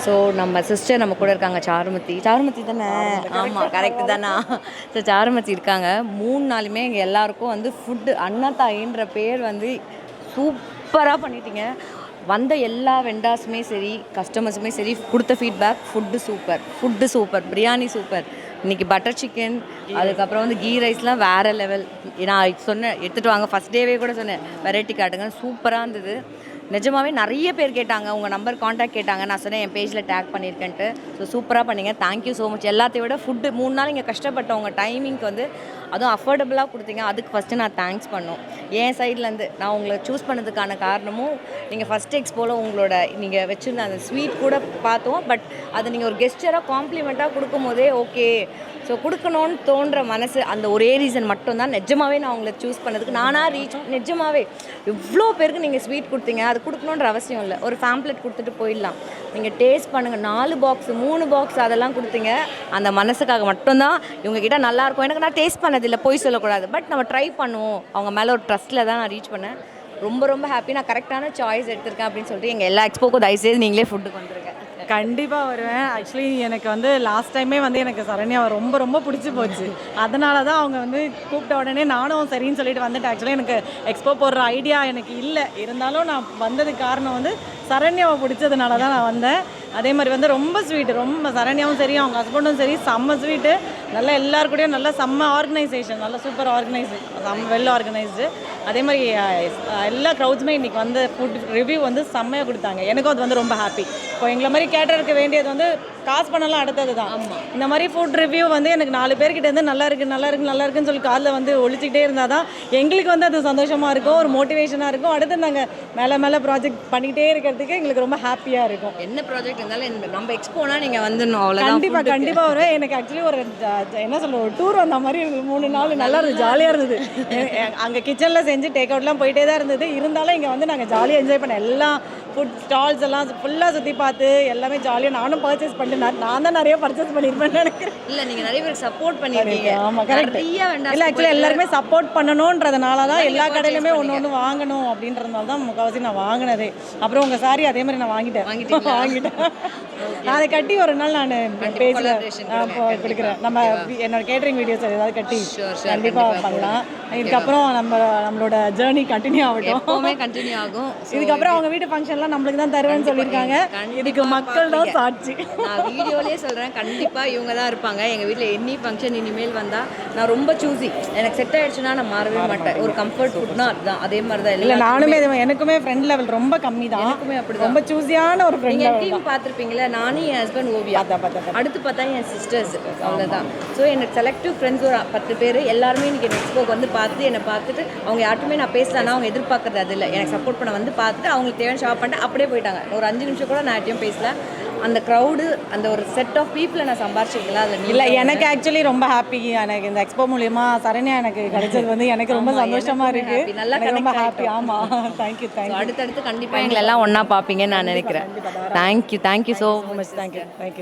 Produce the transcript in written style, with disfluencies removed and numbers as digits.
So நம்ம sister நம்ம கூட இருக்காங்க, சாருமதி தானே? ஆமாம், கரெக்டு தானா? ஸோ சாருமதி இருக்காங்க. 3 நாளுமே எங்கள் எல்லாருக்கும் வந்து ஃபுட்டு அன்னத்தாயின்ற பேர் வந்து சூப்பராக பண்ணிட்டீங்க. வந்த எல்லா வெண்டாஸுமே சரி, கஸ்டமர்ஸுமே சரி, கொடுத்த feedback food super, biryani super. இன்றைக்கி பட்டர் சிக்கன், அதுக்கப்புறம் வந்து கீ ரைஸ்லாம் வேறு லெவல். நான் சொன்னேன் எடுத்துகிட்டு வாங்க, ஃபஸ்ட் டேவே கூட சொன்னேன் வெரைட்டி காட்டுங்க, சூப்பராக இருந்தது. நிஜமாகவே நிறைய பேர் கேட்டாங்க, உங்கள் நம்பர் காண்டாக்ட் கேட்டாங்க. நான் சொன்னேன் என் பேஜில் டேக் பண்ணியிருக்கேன்ட்டு. ஸோ சூப்பராக பண்ணிங்க, தேங்க்யூ ஸோ மச். எல்லாத்தையும் விட ஃபுட்டு 3 நாள் இங்கே கஷ்டப்பட்டோம், உங்கள் டைமிங்க்கு வந்து அதுவும் அஃபோர்டபுளாக கொடுத்தீங்க. அதுக்கு ஃபஸ்ட்டு நான் தேங்க்ஸ் பண்ணோம் என் சைட்லேருந்து. நான் உங்களை சூஸ் பண்ணதுக்கான காரணமும் நீங்கள் ஃபஸ்ட் எக்ஸ்போவில் உங்களோட நீங்கள் வச்சுருந்த அந்த ஸ்வீட் கூட பார்த்தோம். பட் அதை நீங்கள் ஒரு கெஸ்டராக காம்ப்ளிமெண்ட்டாக கொடுக்கும் போதே ஓகே, ஸோ கொடுக்கணும்னு தோன்ற மனசு, அந்த ஒரே ரீசன் மட்டும்தான் நிஜமாகவே நான் உங்களை சூஸ் பண்ணதுக்கு. நானாக நிஜமாகவே எவ்வளோ பேருக்கு நீங்கள் ஸ்வீட் கொடுத்தீங்க, அது கொடுக்கணுன்ற அவசியம் இல்லை. ஒரு ஃபேம்ப்ளெட் கொடுத்துட்டு போயிடலாம். நீங்கள் டேஸ்ட் பண்ணுங்கள். 4 பாக்ஸ் 3 பாக்ஸ் அதெல்லாம் கொடுத்தீங்க. அந்த மனசுக்காக மட்டும்தான் இவங்ககிட்ட நல்லாயிருக்கும். எனக்கு நான் டேஸ்ட் பண்ணதில்லை, போய் சொல்லக்கூடாது. பட் நம்ம ட்ரை பண்ணுவோம், அவங்க மேலே ஒரு ட்ரஸ்ட்டில் தான் நான் ரீச் பண்ணேன். ரொம்ப ஹாப்பி. நான் கரெக்டான சாய்ஸ் எடுத்திருக்கேன் அப்படின்னு சொல்லிட்டு எங்கள் எல்லா எக்ஸ்போக்கும் தயவுசெய்து நீங்களே ஃபுட்டுக்கு வந்துருங்க. கண்டிப்பாக வருவேன். ஆக்சுவலி எனக்கு வந்து லாஸ்ட் டைமே வந்து எனக்கு சரண்யா ரொம்ப பிடிச்சி போச்சு. அதனால தான் அவங்க வந்து கூப்பிட்ட உடனே நானும் சரின்னு சொல்லிட்டு வந்துட்டேன். ஆக்சுவலி எனக்கு எக்ஸ்போ போடுற ஐடியா எனக்கு இல்லை, இருந்தாலும் நான் வந்ததுக்கு காரணம் வந்து சரண்யாவை பிடிச்சதுனால தான் நான் வந்தேன். அதே மாதிரி வந்து ரொம்ப ஸ்வீட்டு, ரொம்ப சரண்யாவும் சரி அவங்க ஹஸ்பண்டும் சரி செம்ம ஸ்வீட்டு. நல்லா எல்லாருக்கூடையும் நல்லா செம்ம ஆர்கனைசேஷன், நல்லா சூப்பர் ஆர்கனைசேஷன், செம்ம வெல் ஆர்கனைஸ்டு. அதே மாதிரி எல்லா க்ரௌட்ஸுமே இன்றைக்கி வந்து ஃபுட் ரிவ்யூ வந்து செம்மையாக கொடுத்தாங்க. எனக்கும் அது வந்து ரொம்ப ஹாப்பி. இப்போ எங்களை மாதிரி கேட்டருக்கு வேண்டியது வந்து காசு பண்ணலாம் அடுத்தது தான். இந்த மாதிரி ஃபுட் ரிவ்யூ வந்து எனக்கு 4 பேர்கிட்ட இருந்து நல்லா இருக்குன்னு சொல்லி காலில் வந்து ஒழிச்சிக்கிட்டே இருந்தால் தான் எங்களுக்கு வந்து அது சந்தோஷமாக இருக்கும், ஒரு மோட்டிவேஷனாக இருக்கும். அடுத்து நாங்கள் மேலே ப்ராஜெக்ட் பண்ணிக்கிட்டே இருக்கிறதுக்கு எங்களுக்கு ரொம்ப ஹாப்பியாக இருக்கும். என்ன ப்ராஜெக்ட் இருந்தாலும் நம்ம எக்ஸ்போனா நீங்கள் வந்துடணும், அவ்வளோ. கண்டிப்பாக வருவேன். எனக்கு ஆக்சுவலி ஒரு என்ன சொல்ல, ஒரு டூர் வந்த மாதிரி 3 நாள் நல்லா இருந்தது, ஜாலியாக இருந்தது. அங்கே கிச்சனில் செஞ்சு டேக் அவுட்லாம் போயிட்டே தான் இருந்தது. இருந்தாலும் இங்கே வந்து நாங்கள் ஜாலியாக என்ஜாய் பண்ணேன். எல்லாம் ஃபுட் ஸ்டால்ஸ் எல்லாம் ஃபுல்லாக சுற்றி பார்த்து எல்லாமே ஜாலியாக நானும் பர்ச்சேஸ் பண்ணிட்டு நான் தான் நிறைய பர்ச்சேஸ் பண்ணியிருப்பேன்னு நினைக்கிறேன். இல்லை, நீங்கள் நிறைய பேர் சப்போர்ட் பண்ணியிருக்கீங்க. ஆமாம், கரெக்ட். இல்லை, ஆக்சுவலி எல்லாருமே சப்போர்ட் பண்ணணுன்றதுனால தான் எல்லா கடையிலுமே ஒன்று வாங்கணும் அப்படின்றதுனால தான் முக்கால்வாசி நான் வாங்கினதே. அப்புறம் உங்கள் சாரி அதே மாதிரி நான் வாங்கிட்டேன். அதை கட்டி ஒரு நாள் நான் பேஜில் கொடுக்குறேன். நம்ம என்னோட கேட்டரிங் வீடியோஸ் ஏதாவது கட்டி கண்டிப்பாக பண்ணலாம். இதுக்கப்புறம் நம்மளோட ஜேர்னி கண்டினியூ ஆகும். இதுக்கப்புறம் அவங்க வீட்டு ஃபங்க்ஷன்லாம் நம்மளுக்கு தான் தருவேன்னு சொல்லியிருக்காங்க. இதுக்கு மக்கள் தான் சாட்சி. நான் வீடியோலேயே சொல்கிறேன், கண்டிப்பாக இவங்க தான் இருப்பாங்க. எங்கள் வீட்டில் எனி ஃபங்க்ஷன் இனிமேல் வந்தால் நான் ரொம்ப சூஸி. எனக்கு செட் ஆகிடுச்சுன்னா நான் மாறவே மாட்டேன். ஒரு கம்ஃபர்ட் ஃபுட்னா அதுதான், அதே மாதிரி தான். இல்லை, நானுமே எனக்குமே ஃப்ரெண்ட் லெவல் ரொம்ப கம்மி தான். எனக்குமே அப்படி ரொம்ப சூஸியான ஒரு ஃப்ரெண்ட். நீங்கள் டீம் பார்த்துருப்பீங்களா? நானும் என் ஹஸ்பண்ட் ஓவியா, அடுத்து பார்த்தா என் சிஸ்டர்ஸ், அவ்வளோதான். ஸோ எனக்கு செலக்டிவ் ஃப்ரெண்ட்ஸ் ஒரு 10 பேர் எல்லாருமே இன்றைக்கி எனக்கு எக்ஸ்போக்கு வந்து என்னை பார்த்துட்டு அவங்க யார்ட்டுமே நான் பேசலான்னா அவங்க எதிர்பார்க்குறது அது இல்லை, எனக்கு சப்போர்ட் பண்ண வந்து பார்த்துட்டு அவங்களுக்கு தேவையான ஷாப் பண்ணிட்டு அப்படியே போயிட்டாங்க. ஒரு 5 நிமிஷம் கூட நான் யார்ட்டையும் பேசல. அந்த க்ரௌடு, அந்த ஒரு செட் ஆஃப் பீப்புளை நான் சம்பாரிச்சிருக்கலாம். அதில் இல்லை, எனக்கு ஆக்சுவலி ரொம்ப ஹாப்பி. எனக்கு இந்த எக்ஸ்போ மூலியமா சரண்யா எனக்கு கிடைச்சது வந்து எனக்கு ரொம்ப சந்தோஷமாக இருக்குது. நல்லா ரொம்ப ஹாப்பி. ஆமாம், தேங்க்யூ. அடுத்தடுத்து கண்டிப்பாக எங்களை எல்லாம் ஒன்றா பார்ப்பீங்கன்னு நான் நினைக்கிறேன். Thank you so much. தேங்க்யூ.